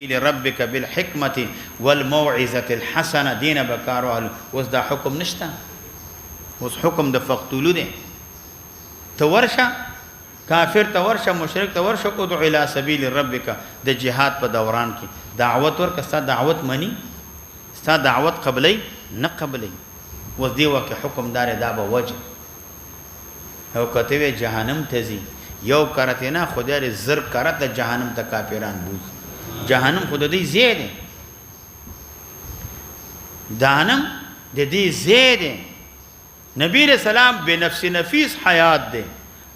لربك بالحكمة والموعظة الحسنة دين بكارو اهل وس دا حكم نشتا وس حكم دا فقتولو دي تورشا کافر تورشا مشرک تورشا ادعو الى سبیل ربك دا جهاد پا دوران کی دعوت ورک ستا دعوت منی ستا دعوت قبلی نقبلی وس دی وقت حکم دار دابا وجه او کتوی جهنم تزی یو کرتینا خدای زر کرت دا جهنم تا کافران بوز جهنم خود دې زیاده دانم د دې زیاده نبی رسول الله به نفس نفیس حیات ده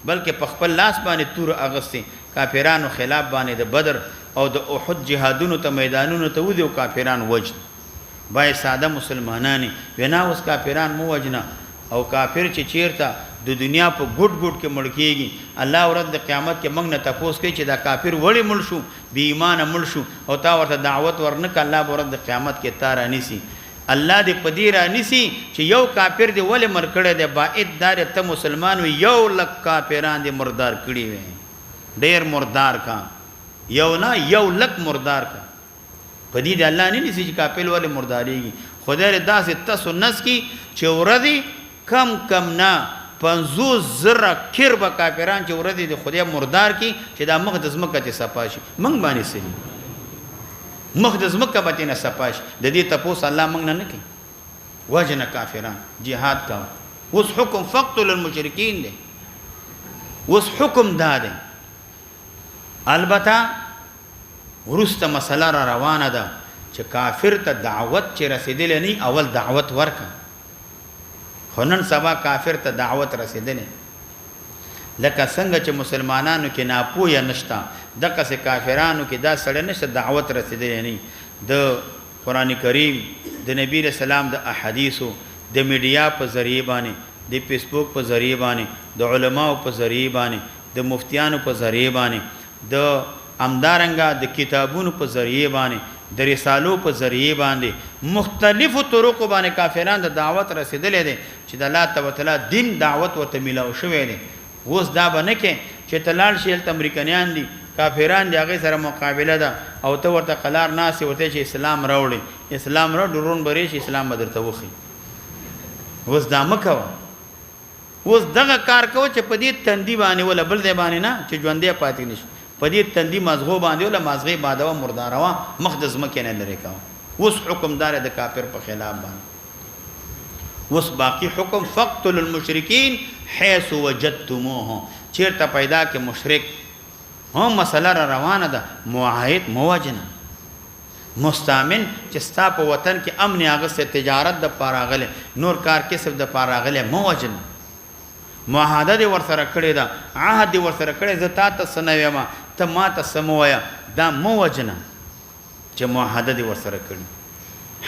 بلکې په خپل لاس باندې تور اغستی کافرانو خلاف باندې د بدر او د احد جهادونو ته میدانونو ته ودی او کافران وجد بای ساده مسلمانانی وینا اوس کافران مو وجنا او کافر چې چیرته د دنیا په ګډ ګډ کې مړ کېږي الله ورځ د قیامت کې موږ نه تپوس کوي چې دا کافر وړي مړ شو بې ایمانه مړ شو او تا ورته دعوت ورنکړه الله به ورځ د قیامت کې تا رانیسي الله دې په دې رانیسي چې یو کافر دې ولې مړ کړی دی باید دار ته مسلمان وي 1,00,000 کافران دې مردار کړي وي ډېر مردار کا یو نه 1,00,000 مردار کا په دې الله نه نیسي چې کافر ولې مردارېږي خدای داسې تاسو نس کی چې ورځي کم نه 50,000 کرب کافران چې ورته د خدای مردار کی چې دا مقدس مکه ته صفاشي منګ باندې سړي مقدس مکه به نه صفاشي د دې تپوس الله منګ نه کوي وجنه کافران jihad کا اوس حکم فقتل المشرکین دی اوس حکم داده البته ورسته مسله را روانه ده چې کافر ته دعوت چې رسیدل نه اول دعوت ورکړه خنن سبا کافر ته دعوت رسیدنه لکه څنګه چې مسلمانانو کې ناپوهه نشتا دغه سه کافرانو کې دا سړی نشته دعوت رسیدنه نه د قران کریم د نبی رسول الله د احادیثو د میډیا په ذریعہ باندې د فیسبوک په ذریعہ باندې د علماو په ذریعہ باندې د مفتیانو په ذریعہ باندې د امدارنګا د کتابونو په ذریعہ باندې د رسالو په ذریعہ باندې مختلفو طرقو باندې کافرانو د دعوت رسیدلې دي چې د الله تعالی دین دعوت ورته ملاو شوی دی اوس دا باندې کې چې تلال شیل امریکایان دي کافران دي هغه سره مقابله ده او ته ورته قلار ناس ورته چې اسلام راوړي اسلام را ډرون بریش اسلام بدرته وخی اوس دا مکو اوس دغه کار کو چې په دې تندی باندې ولا بل دی باندې نه چې ژوندې پاتې نشي په دې تندی مازغو باندې ولا مازغې بادوا مرداروا مقدس مکه نه لري کا اوس حکم دار د کافر په خلاف باندې اوس باقی حکم فقتل المشرکین حيث وجدتموه چیرته پیدا کې مشرک هم مسله را روانه ده معاهد موجنه مستامن چې ستا په وطن کې امن هغه سه تجارت د پاراغله نور کار کسب د پاراغله موجنه معاهده دې ور سره کړی دا عهد دې ور سره کړی زتا ته سنوي ته ما ته سمویا دا موجنه چې معاهده دې ور سره کړی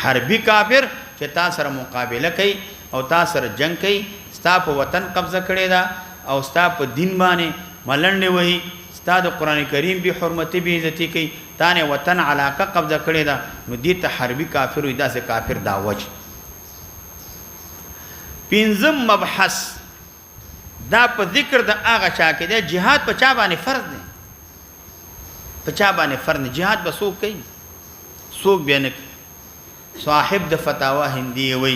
حربي کافر چې تا سره مقابله کوي او تا سره جنگ کوي ستا په وطن قبضه کړی دا او ستا په دین باندې ملنډ وهي ستا د قران کریم به حرمت به عزت کوي تا نه وطن علاقه قبضه کړی دا نو دې ته حربي کافر وي دا سه کافر دا وجه پنځم مبحث دا په ذکر د هغه چا کې د جهاد په چا باندې فرض دی په چا باندې فرض جهاد به څوک کوي څوک بیان صاحب د فتاوا هندي وي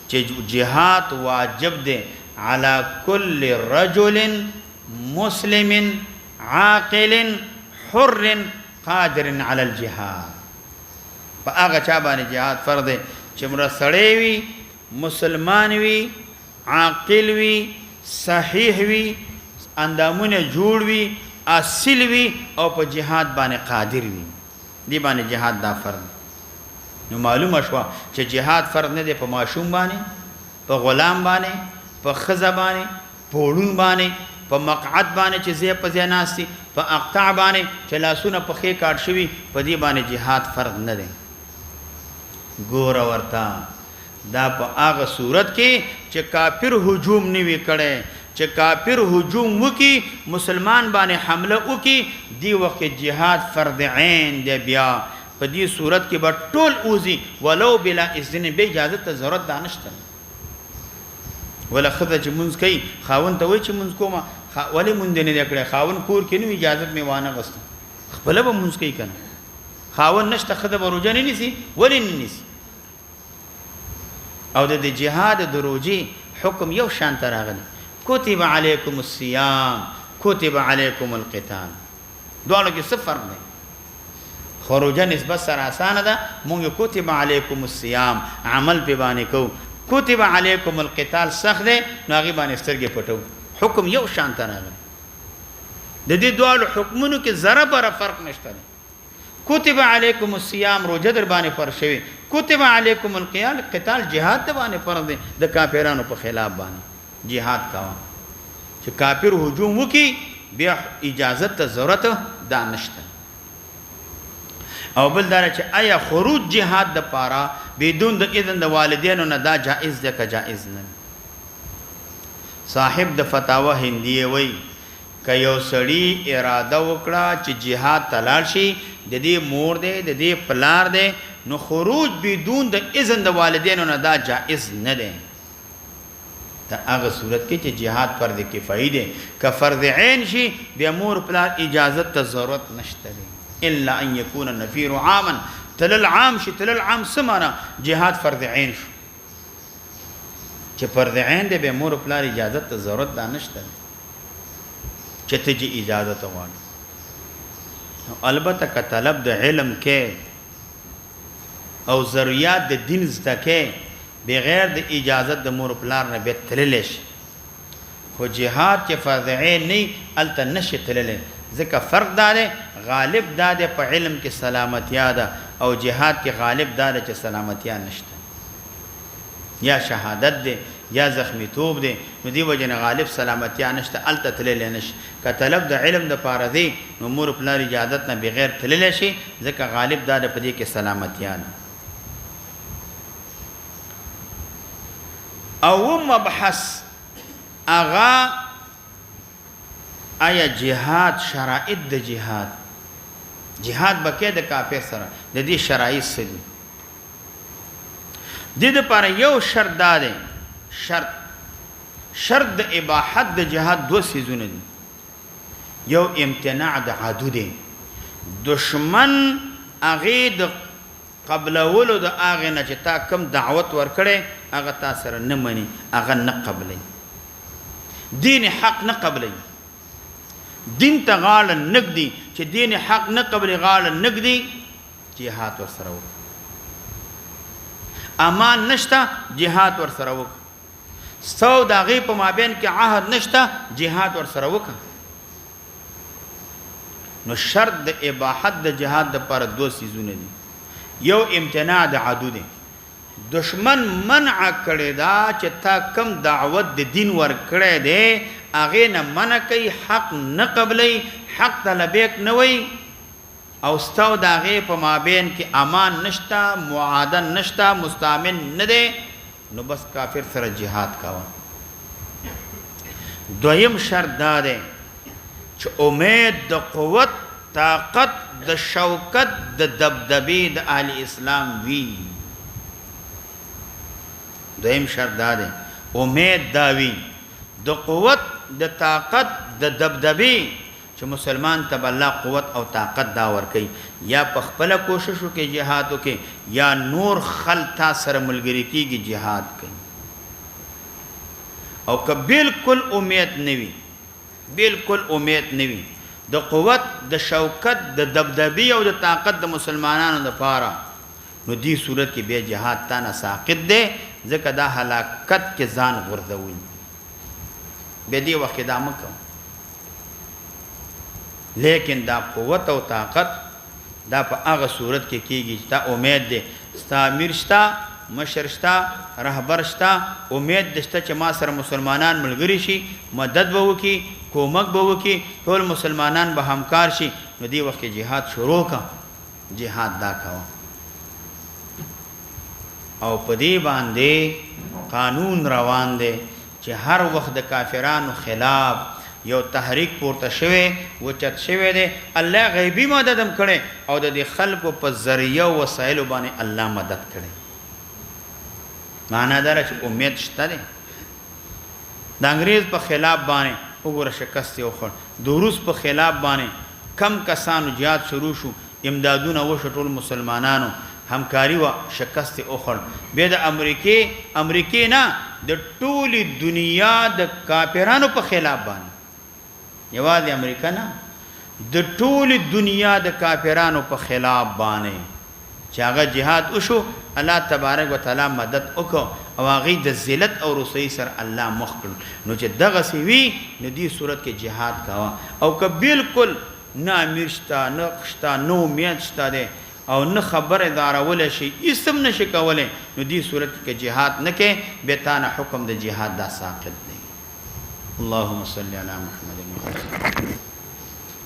چې جهاد واجب دی على كل رجل مسلم عاقل حر قادر على الجهاد په هغه چا باندې جهاد فرض دی چې مر سړی وي مسلمان وي عاقل وي صحیح وي اندامونه جوړ وي اصل وي او په جهاد باندې قادر وي دی باندې جهاد دا فرض نو معلومه شو چې جهاد فرض نه دی په ماشوم باندې په غلام باندې په خزه باندې په وړون باندې په مقعد باندې چې زی په ځناستي په اقطاع باندې چې لاسونه په خې کاټ شوی په دې باندې جهاد فرض نه دی ګور ورتا دا په هغه صورت کې چې کافر هجوم نیوي کړي چې کافر هجوم وکي مسلمان باندې حمله وکي دی وخت جهاد فرض عین دی بیا په دې صورت کې به ټول اوزي ولو بلا اذن به اجازه ته ضرورت دانشته ولا خدای چې مونږ کوي خاون ته وای چې مونږ کومه ولې مونږ نه کړې خاون کور کې نو اجازه می وانه غوښته خپل به مونږ کوي کنه خاون نشته خده به روژه نه نیسي ولې نه نیسي او د جهاد د روژې حکم یو شان ته راغلی کتب علیکم الصیام کتب علیکم القتال دواړو کې څه فرق دی خو روژه نسبت سره اسانه ده مونږ کتب علیکم الصیام عمل پې باندې کوو کتب علیکم القتال سخت دی نو هغې باندې سترګې پټو حکم یو شان ته راغلی د دې دواړو حکمونو کې ذره بره فرق نشته دی کتب علیکم الصیام روزه در باندې فرض شوی کتب علیکم القتال جهاد در باندې فرض دی د کافرانو په خلاف باندې جهاد کاوه چې کافر هجوم وکي بیا اجازه ته ضرورت دا نشته او بل دا چې آیا خروج جهاد د پاره بدون د اذن د والدینو نه دا جائز ده که جائز نه صاحب د فتاوا هندیه وای که یو سړی اراده وکړه چې جهاد تلال شي د دې مور دی د دې پلار دی نو خروج بدون د اذن د والدینو نه دا جائز نه دی ته هغه صورت کې چې جهاد فرض کفایي دی که فرض عین شي بیا مور پلار اجازه ته ضرورت نشته دی الا ان يكون النفير عاما تلل عام شي تلل عام سمانه جهاد فرض عین شو چې فرض عین دی به مور پلار اجازه ته ضرورت دا نشته چې ته جی اجازه ته وانه البته که طلب د علم کې او ضرورت د دین زده کې بغیر د اجازت د مور پلار نه به تللی شي خو جهاد چې فرض عین نه الته نشي تللی ځکه فرق دا دی غالب دا دی په علم کې سلامتیا ده او جهاد کې غالب دا دی چې سلامتیا نشته یا شهادت دی یا زخمی توب دی نو دی وجه نه غالب سلامتیا نشته الته تللی نشي که طلب د علم د پاره دی نو مور پلار اجازت نه بغیر تللی شي ځکه غالب دا دی په دې کې سلامتیا ده او مبحث اغا آیا جهاد شرائط د جهاد بکې د کافر سره د دې شرایط څه دي د دې لپاره یو شرط دا دی شرط د اباحت د جهاد دو سيزونه دي یو امتناع د عدو دی دشمن هغه د قبل ولو د هغه نه چې تا کم دعوت ورکړي هغه تا سره نه مني هغه نه قبلي دین حق نه قبلي دین ته غاړه نګدي چې دین حق نه قبلي غاړه نګدي جهاد ور سره وک امان نشته جهاد ور سره وک سو داغي په مابین کې عهد نشته جهاد ور سره وک نو شرط د اباحت د جهاد د پر دو سيزونه دي یو امتناع د عدو دی دشمن منع کړی دا چې تا کم دعوت د دین ور کړی دی هغه نه منع کوي حق نه قبلي حق طلبیک نه وي او ستو داغه په مابین کې امان نشتا معادن نشتا مستامن نه دی نو بس کافر سره جهاد کاوه دویم شرط دا دی چې امید د قوت طاقت د شوکت د دبدبی د اهل اسلام وی دویم شرط دا دی امید دا وی د قوت د طاقت د دبدبی چې مسلمان ته الله قوت او طاقت دا ور کوي یا په خپل کوشش وکي jihad وکي یا نور خلتا سره ملګری کیږي jihad کوي او که بالکل امید نوي بالکل امید نوي د قوت د شوکت د دبدبی او د طاقت د مسلمانانو لپاره نو دې صورت کې به jihad تا نه ساقط دی ځکه دا هلاکت کې ځان غردوي به دې وخت دا مکو لیکن دا قوت او طاقت دا په هغه صورت کې کیږي چې تا امید دی ستا امیر شتا مشر شتا رهبر شتا امید دشته چې ما سره مسلمانان ملګری شي مدد به وکي کومک به وکي ټول مسلمانان به همکار شي نو دې وخت کې jihad شروع کا jihad دا کاوه او په دې باندې قانون روان دی چې هر وخت د کافرانو خلاف یو تحریک پورته شوی و چت شوی دی الله غیبی مدد هم کړي او د دې خلکو په ذریعہ او وسایل باندې الله مدد کړي معنا دا چې امید شته دی د انګریز په خلاف باندې وګوره شکست یو خور د روس په خلاف باندې کم کسانو jihad شروع شو امدادونه وشو ټول مسلمانانو همکاري وا شکست اوخړ به د امریکای نه د ټولي دنیا د کافرانو په خلاف باندې یوازې امریکا نه د ټولي دنیا د کافرانو په خلاف باندې چې هغه جهاد وشو الله تبارک وتعالى مدد وکړو او هغه د ذلت او رسوي سره الله مخ کړ نو چې دغه سی وی نو دې صورت کې جهاد کاوه او که بالکل نه امیر شته نه شته نو امید شته ده او نه خبره دارول شي اسم نشي کولای نو دې صورت کې جهاد نه کې به تانه حکم د جهاد دا ساقط دی اللهم صل علی محمد وعلى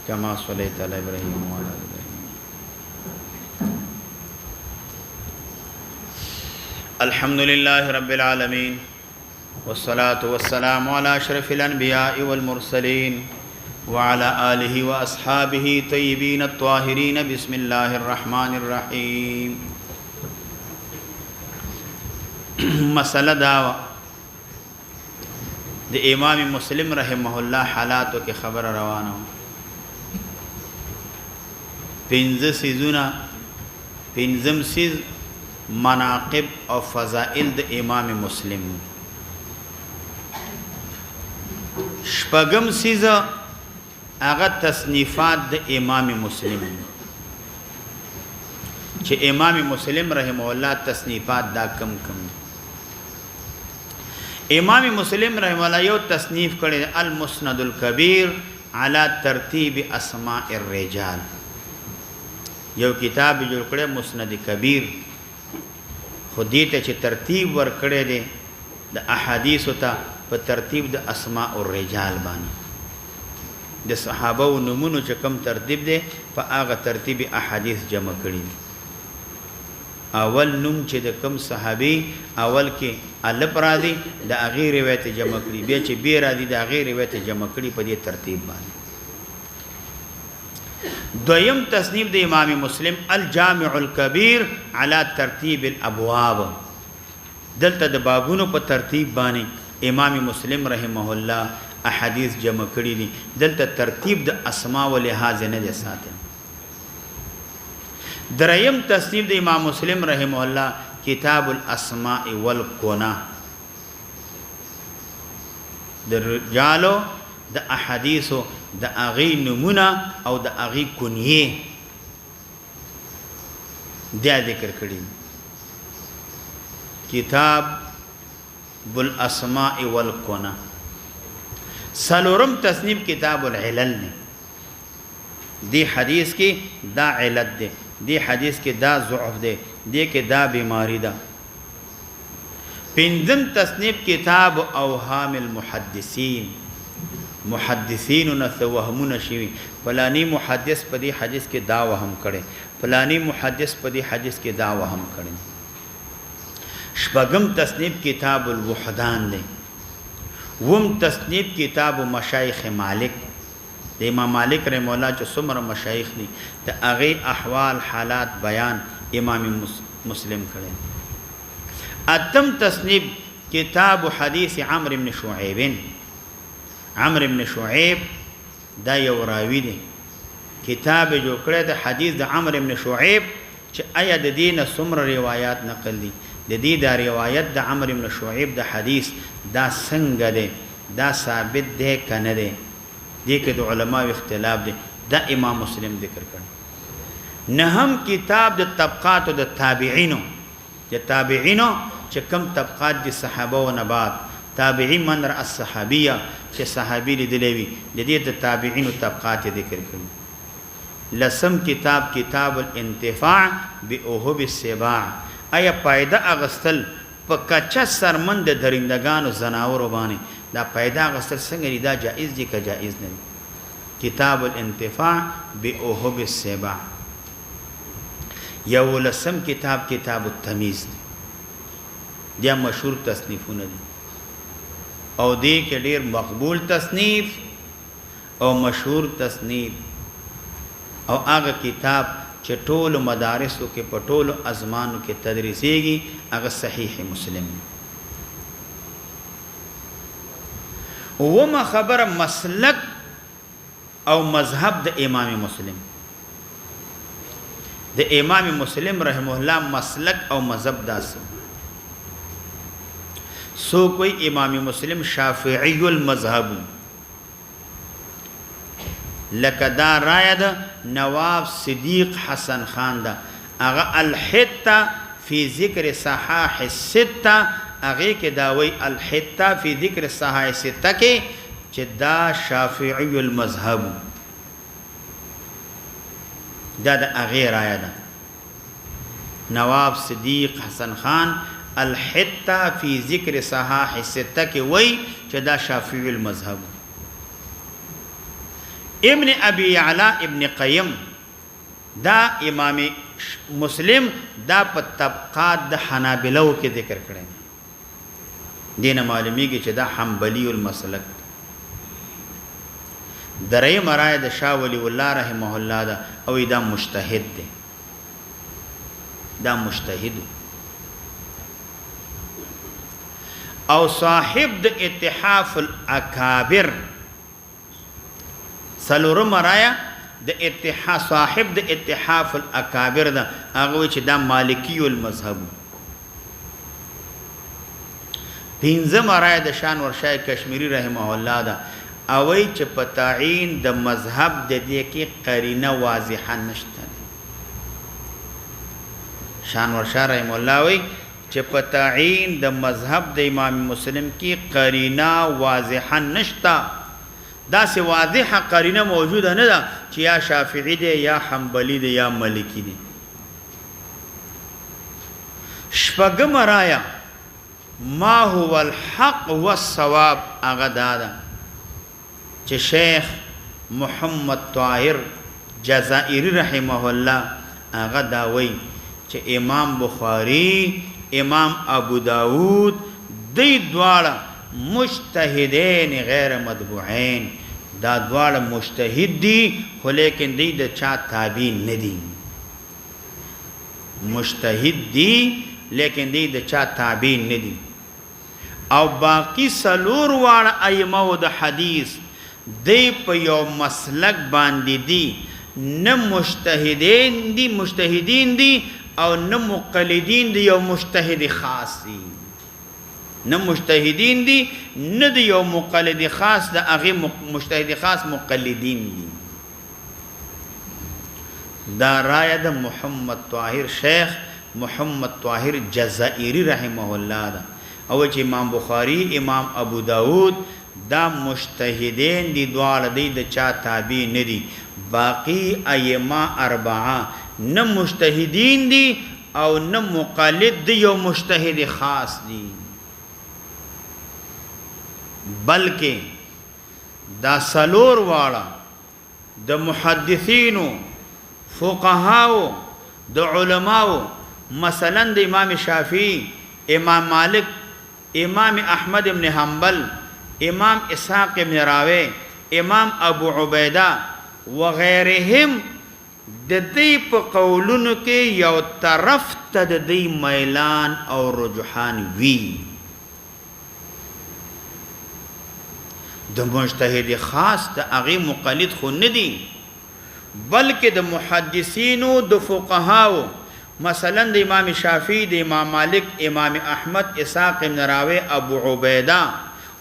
كما صليت على ابراهيم وعلى ال ابراهيم الحمد لله رب العالمين والصلاة والسلام على أشرف الأنبياء والمرسلين وعلى آله وأصحابه طيبين الطاهرين بسم الله الرحمن الرحيم مسألة دعوة د امام مسلم رحمه الله حالاتو کې خبر روانه پنځم سیز مناقب او فضائل د امام مسلم شپږم سیز هغه تصنیفات د امام مسلم چې امام مسلم رحمه الله تصنیفات دا کم امام مسلم رحمه الله یو تصنیف کړي المسند الکبیر علی ترتیب اسماء الرجال یو کتاب جوړ کړي مسند کبیر خودی ته چې ترتیب ور کړي دي د احادیث ته په ترتیب د اسماء الرجال باندې د صحابه او نمونو چې کم ترتیب دي په هغه ترتیب احادیث جمع کړي اول نوم چې د کم صحابي اول کې الف را دي د هغه روایت جمع کړي بیا چې بیر را دي د هغه روایت جمع کړي په دې ترتیب باندې دویم تصنیف د امام مسلم الجامع الكبير على ترتیب الابواب دلته د بابونو په ترتیب باندې امام مسلم رحمه الله احادیث جمع کړي دي دلته ترتیب د اسماء و لحاظ نه دي ساتل دریم تصنیف د امام مسلم رحمه الله کتاب الاسماء والکنا د رجالو د احادیثو د اغي نمونه او د اغي کنیه دا ذکر کړی کتاب بالاسماء والکنا سلورم تصنیف کتاب العلل نے دی حدیث کی دا علت دے دی حدیث کی دا ضعف دے دی کی دا بیماری دا پنځم تصنیف کتاب اوهام المحدثین محدثین وهمون شوی فلانی محدث په دې حدیث کې دا وهم کړي فلانی محدث په دې حدیث کې دا وهم کړي شپږم تصنیف کتاب الوحدان دی وم تصنیف کتاب مشایخ مالک د امام مالک رحمه الله چې څومره مشایخ دي د هغه احوال حالات بیان امام مسلم کړي اتم تصنیف کتاب حدیث عمرو بن شعیب عمرو بن شعیب دا یو راوی دی کتاب جو کړه د حدیث د عمرو بن شعیب چې آیا د دینه څومره روایت نقل دي د دې د روایت د عمرو بن شعیب د حدیث دا څنګه دی دا ثابت دی کنه دی دې کې د علماو اختلاف دی دا امام مسلم ذکر کړ نه هم کتاب د طبقات د تابعینو چې کم طبقات دي صحابه او نبات تابعین من را الصحابیه چې صحابي لیدلې وي د دې د تابعینو طبقات ذکر کړي لسم کتاب الانتفاع باوهب السباع آیا پایده اغستل په کچا سرمن د درندگانو زناورو باندې دا پایده اغستل څنګه دا جائز دي که جائز نه کتاب الانتفاع باوهب السباع یو لسم کتاب التمیز دی مشهور تصنیفونه دي او دې کې ډېر مقبول تصنیف او مشهور تصنیف او هغه کتاب چې ټول مدارسو کې په ټول ازمانو کې تدریسيږي هغه صحیح مسلم وما خبر مسلک او مذهب د امام مسلم د امام مسلم رحمه الله مسلک او مذهب داسې سو کوئی امام مسلم شافعی المذهب لکه دا رایه د نواب صدیق حسن خان دا هغه الحته فی ذکر صحاح السته هغه کې دا وی الحته فی ذکر صحاح السته کې چې دا شافعی المذهب دا د هغه رایه ده نواب صدیق حسن خان الحته فی ذکر صحاح السته کې وی چې دا شافعی المذهب ابن ابي يعلى ابن قيم دا امام مسلم دا په طبقات د حنابلو کې ذکر کړي دینه معلومیږي چې دا حنبلی المسلک درې مرای د شاه ولی الله رحمه الله دا او دا مجتهد دی دا مجتهد او صاحب د اتحاف الاکابر سلور مرایا د اتحاد صاحب د اتحاف الاکابر دا هغه چې دا مالکی المذهب پنځه مرایا د شان ورشای کشمیری رحمه الله دا او چې په تعین د مذهب د دې کې قرینه واضحه نشته شان ورشای رحمه الله وی چې په تعین د مذهب د امام مسلم کې قرینه واضحه نشته دا سی واضحه قرینه موجوده نه ده چې یا شافعی دی یا حنبلی دی یا مالکی دی شپږم رایا ما هو الحق والصواب هغه دا چې شیخ محمد طاهر جزائری رحمه الله هغه دا وی چې امام بخاری امام ابو داود دی دواړه مجتهدین غیر مطبوعین دا دواړه مجتهد دي خو لیکن دی د چا تابع نه دي مجتهد دي لیکن دی د چا تابع نه دي او باقی سلور واړه ائمه د حدیث دی په یو مسلک باندې دي نه مجتهدین دي او نه مقلدین دي یو مجتهد خاص دي نه مجتهدین دي نه دی یو مقلد خاص د هغه مجتهد خاص مقلدین دي دا رایه د محمد طاهر شیخ محمد طاهر جزائری رحمه الله دا او چې امام بخاری امام ابو داود دا مجتهدین دي دواړه دی د چا تابع نه دي باقی ائمه اربعه نه مجتهدین دي او نه مقلد دی یو مجتهد خاص دي بلکې دا سلور واړه د محدثینو فقهاو د علماو مثلا د امام شافعی امام مالک امام احمد ابن حنبل امام اسحاق ابن راوی امام ابو عبیده وغیرهم د دې په قولونو کې یو طرف ته د دې میلان او رجحان وی د مجتهد خاص د هغه مقلد خو نه دي بلکې د محدثینو د فقهاو مثلا د امام شافعی د امام مالک امام احمد اسحاق بن راوی ابو عبیده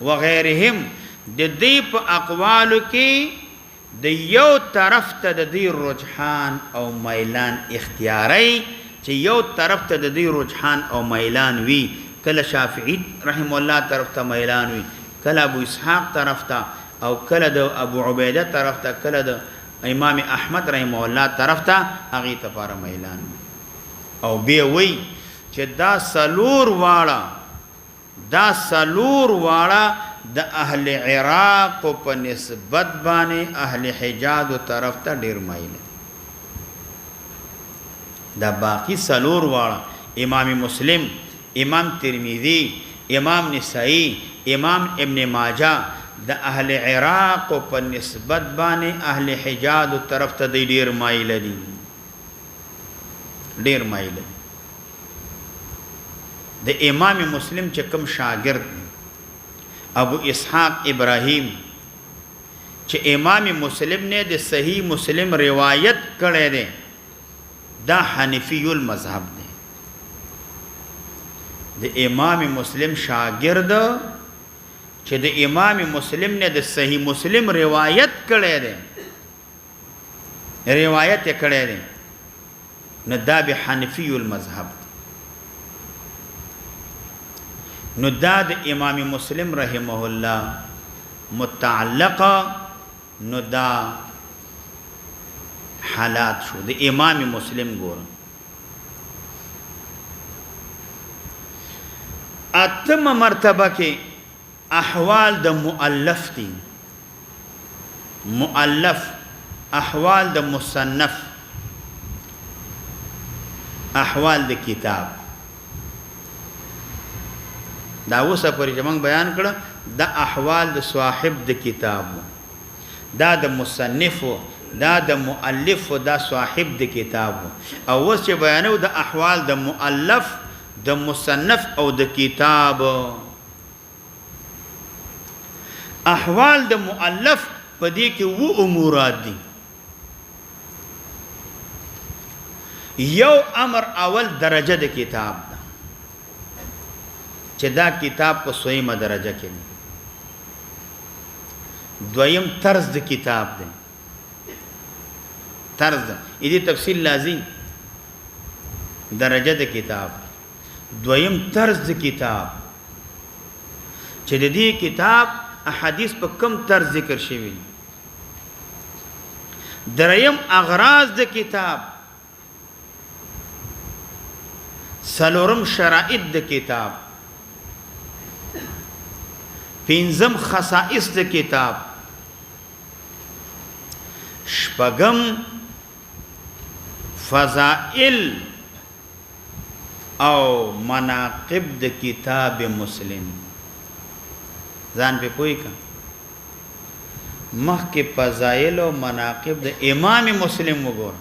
وغیرهم د دې په اقوالو کې د یو طرف ته د دې رجحان او میلان اختیاري چې یو طرف ته د دې رجحان او میلان وی کله شافعی رحم الله طرف ته میلان وی کله ابو اسحاق طرف ته او کله د ابو عبیده طرف ته کله د امام احمد رحم الله طرف ته هغه ته پر میلان او به وی چې دا سلور واړه د اهل عراق په نسبت باندې اهل حجاز طرف ته ډیر مایل دا باقی سلور واړه امام مسلم امام ترمذی امام نسائی امام ابن ماجه د اهل عراق په نسبت باندې اهل حجاز طرف ته ډیر مایل دي ډیر مایل د امام مسلم چې کوم شاګرد ابو اسحاق ابراهیم چې امام مسلم نے د صحیح مسلم روایت کړی دی دا حنفی المذهب دی د امام مسلم شاگرد چې د امام مسلم نه د صحیح مسلم روایت کړی دی نو دا به حنفی المذهب نو دا د امام مسلم رحمه الله متعلقه نو دا حالات شو د امام مسلم ګور اتم مرتبه کې احوال د مؤلف دي مؤلف احوال د مصنف احوال د کتاب دا اوسه پرې چې موږ بیان کړه دا احوال د صاحب د کتاب دا د مصنف دا د مؤلف دا صاحب د کتاب او اوس چې بیانو د احوال د مؤلف د مصنف او د کتاب احوال د مؤلف په دې کې وو امورات دي یو امر اول درجه د کتاب ده چې دا کتاب په صحیحه درجه کې دی دویم طرز د کتاب دی طرز دې تفصیل لازم درجه د کتاب دویم طرز د کتاب چې د دې کتاب احادیث په کم طرز ذکر شوی دریم اغراض د کتاب سلورم شرائط د کتاب پنځم خصائص د کتاب شپږم فضائل او مناقب د کتاب مسلم ځان په پوي کا مخکې فضائل او مناقب د امام مسلم وګور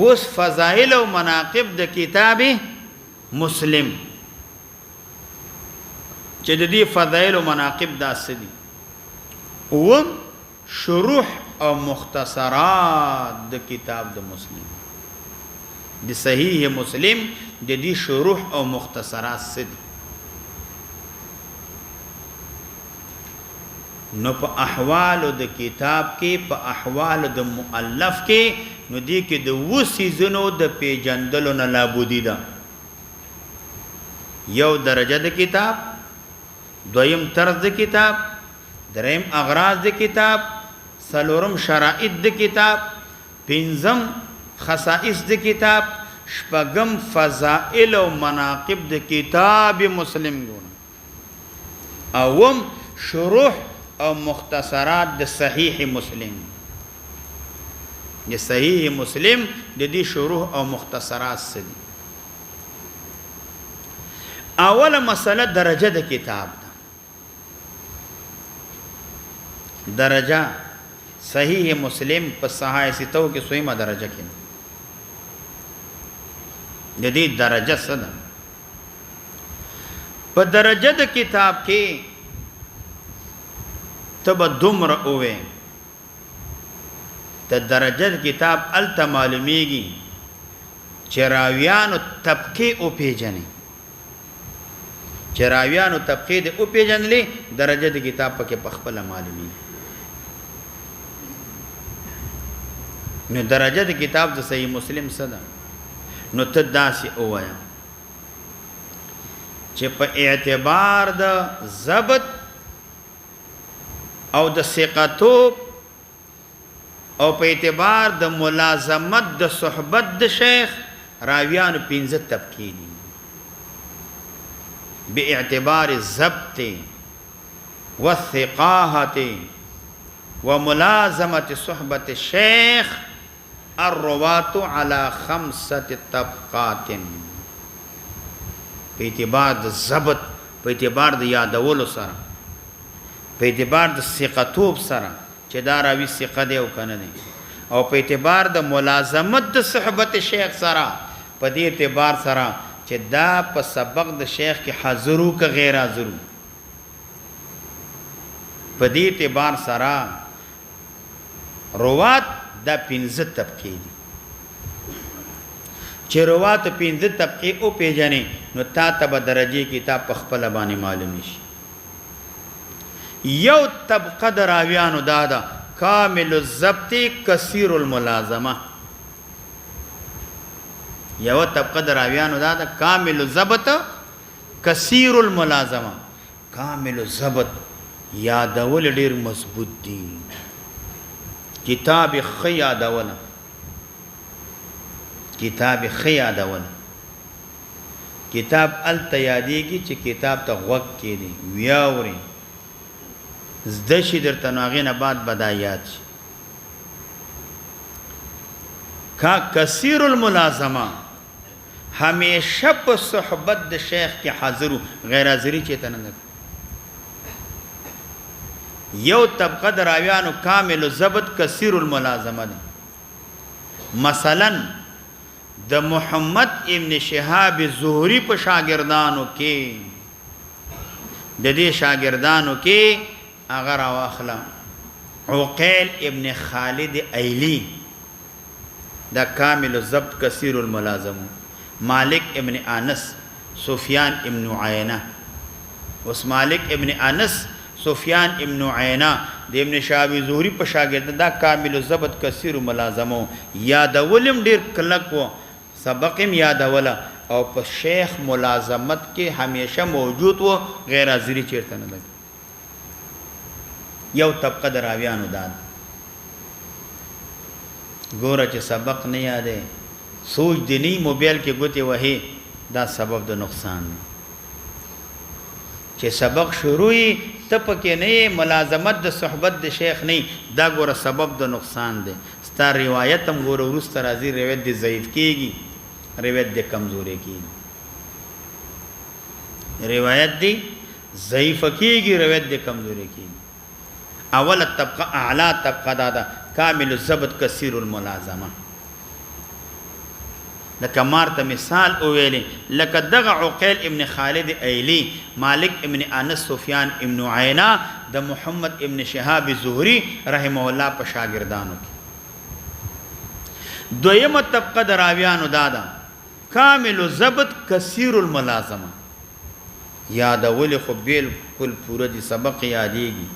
وس فضائل او مناقب د کتاب مسلم چې د دې فضائل او مناقب داسې دي او شروح او مختصرات د کتاب د مسلم د صحیح مسلم د دې شروح او مختصرات څه دي نو په احوال د کتاب کې په احوال د مؤلف کې نو دې کې د وسیزونو د پیجندلو نه لابودی ده یو درجه د کتاب دویم طرز د کتاب دریم اغراض د کتاب سلورم شرائط د کتاب پنځم خصائص د کتاب شپږم فضائل او مناقب د کتاب مسلم ګون اوم شروح او مختصرات د صحیح مسلم د صحیح مسلم د دې شروح او مختصرات څه دي اوله مسله درجه د کتاب ده درجه صحیح مسلم په صحیح ستو کې سویمه درجه کې د دې درجه څه ده په درجه د کتاب کې تب دمر اوه ته درجه کتاب ال معلومیږي چراویانو طبقه او پیجنې چراویانو طبقه د او پیجنلې درجه د کتاب پکې پخپل معلومیږي نو درجه د کتاب د صحیح مسلم صدا نو تداسي اوایا چې په اعتبار د ضبط او د ثقتوب او په اعتبار د ملازمت د صحبت د شیخ راویان 15 طبقه دي به اعتبار الضبط والثقاهه وملازمه صحبت الشيخ الرواه على 5 طبقات په اعتبار د ضبط په اعتبار د یادولو سره په اعتبار د ثقتوب سره چې دا راوي ثقه دی او کنه دی او په اعتبار د ملازمت د صحبت شیخ سره په دې اعتبار سره چې دا په سبق د شیخ کې حاضرو که غیر حاضرو په دې اعتبار سره روات دا 15 طبقه دي چې روات 15 طبقه او پیژنې نو تا ته به درجه کتاب په خپل باندې معلوم شي. یو طبقه دراویانو دادا کامل الضبط کثیر الملازمه. یو طبقه دراویانو دادا کامل الضبط کثیر الملازمه. کامل الضبط یادول ډیر مضبوط دي. کتاب خی یادول، کتاب خی یادول. کتاب التیادیږي چې کتاب ته غوږ کړي ویاوري زده شي درته نو هغې نه بعد بدایات شي. کثیر الملازمه همیشه په صحبت د شیخ کې حاضر غیر حاضري چېته نه ده. یو طبقه د راویانو کامل الضبط کثیر الملازمه ده. مثلا د محمد ابن شهاب زهري په شاګردانو کې د دې شاګردانو کې هغه راواخله عقیل ابن خالد ایلی دا کامل الضبط کثیر الملازمه. مالک ابن انس سفیان ابن عینه. اوس مالک ابن انس سفیان ابن عینه د ابن شهاب زهري په شاګرد دا کامل الضبط کثیر الملازمه. یادولم ډیر کلک و سبقم یادوله او په شیخ ملازمت کې همیشه موجود و غیر حاضری چیرته نه لګي. یو طبقه دراویانو داد ګوره چې سبق نه یادې سوچ دی نی موبایل کې ګوتې وهې دا سبب د نقصان دی. چې سبق شروعي ته پکې نه ملازمت د صحبت د شیخ نه دا ګوره سبب د نقصان دی. ستا روایت هم ګوره وروسته راځي روایت دی ضعیف کېږي روایت دی کمزورې کېږي. روایت دی ضعیف کېږي روایت دی کمزورې کېږي. اول طبقه اعلی طبقه دادا کامل الضبط کثیر الملازمه. لکه مارته مثال اویلی لکه دغه عقیل ابن خالد ایلی مالک ابن انس سفیان ابن عینه د محمد ابن شهاب زهري رحمه الله په شاګردانو کې. دویمه طبقه د راویانو دادا کامل الضبط کثیر الملازمه. یادول خو بالکل پوره دي سبق یادېږي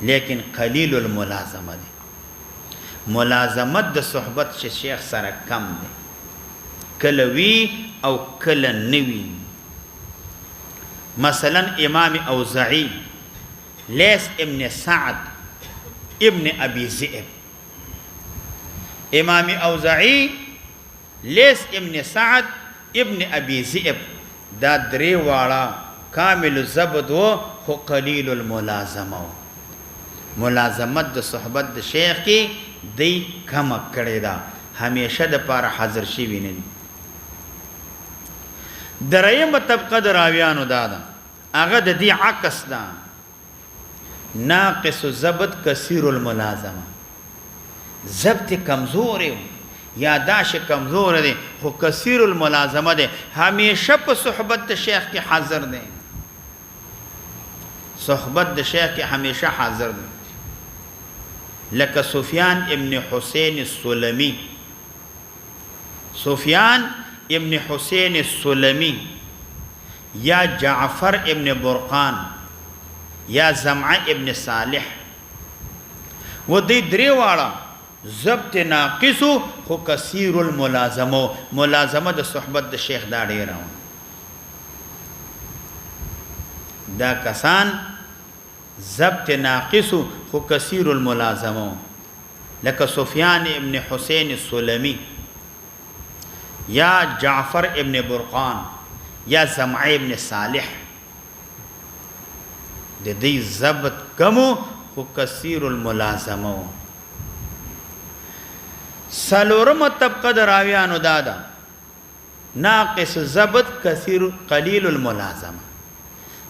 لیکن قلیل الملازمه دی. ملازمت د صحبت چې شیخ سره کم دی کله وی او کله نوی. مثلا امام اوزعی لیس ابن سعد ابن ابي ذئب. امام اوزعی لیس ابن سعد ابن ابي ذئب دا درې واړه کامل الضبط و خو قلیل الملازمه. ملازمت د صحبت د شیخ کې دی کم کړی دا همیشه د پاره حاضر شوی نه دي. درېیمه طبقه د راویانو دادا هغه د دې عکس ده ناقص الضبط کثیر الملازمه. ضبط کمزور یاداش کمزور دی خو کثیر الملازمه دی همیشه په صحبت د شیخ کې حاضر دی. صحبت د شیخ کې همیشه حاضر دی. لکه سفیان ابن حسین السلمی. سفیان ابن حسین السلمی یا جعفر ابن برقان یا زمعه ابن صالح و دی درې واړه ضبط ناقصو خو کثیر الملازمه. ملازمه د صحبت د شیخ دا ډیره دا کسان ضبط ناقصو خو کثیر الملازمه لکه سفیان ابن حسین السلمی یا جعفر ابن برقان یا زمعه ابن صالح. د دې ضبط کمو خو کثیر الملازمه. سلورمه طبقه د راویانو دادا ناقص ضبط کثیر قلیل الملازمه.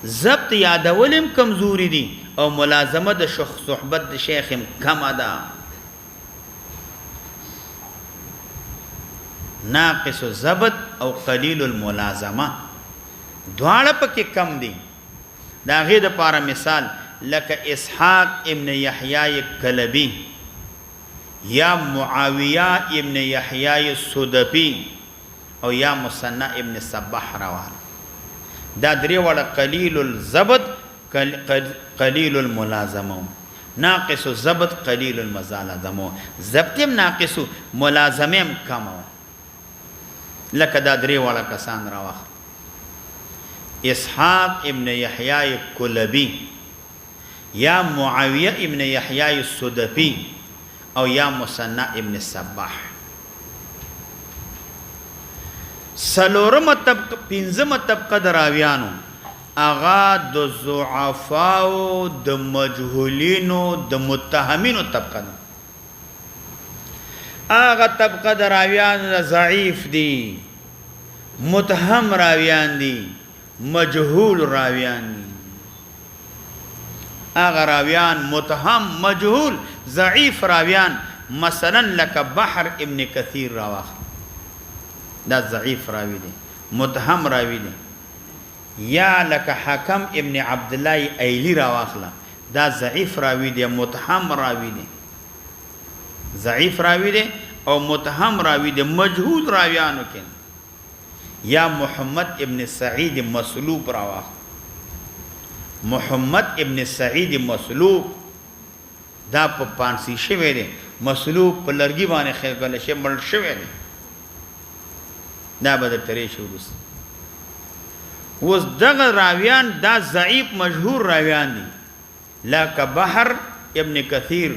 ضبط یادولم کمزوری دي او ملازمه د صحبت د شیخ کم ده. ناقص الضبط او قلیل الملازمه دواړه پکې کم دي. دا غي د پاره مثال لکه اسحاق ابن یحیی کلبی یا معاویه ابن یحیی السدفی او یا مصنع ابن صباح روان دا درې وړه قلیل الضبط قلیل الملازمه ناقص الضبط قلیل الملازمه ضبط هم ناقص ملازمه هم کم لکه دا درې وړه کسان راوخ اسحاق ابن یحیی کلبی یا معاویه ابن یحیی الصدفی او یا مصنع ابن صباح سلورم طبقه پنځم طبقه دراویانو اغا د ضعفاو د مجهولینو د متهمینو طبقه ده اغا طبقه دراویان ضعیف دي متهم راویان دي مجهول راویان دي اغا راویان متهم مجهول ضعیف راویان مثلا لك بحر ابن كثير راواخ دا ضعیف راوی دی متهم راوی دی یا لك حکم ابن عبد الله ایلی راواخلا دا ضعیف راوی دی متهم راوی دی ضعیف راوی دی او متهم راوی دی مجهول راویانو کې یا محمد ابن سعید مسلوب راواخ محمد ابن سعید مسلوب دا په پانسی شوی دی مسلوب په لرګي باندې خېګل شي مړ شوی دی دا به ترې شو اوس دغه راویان دا ضعیف مشهور راویان دي لکه بحر ابن کثیر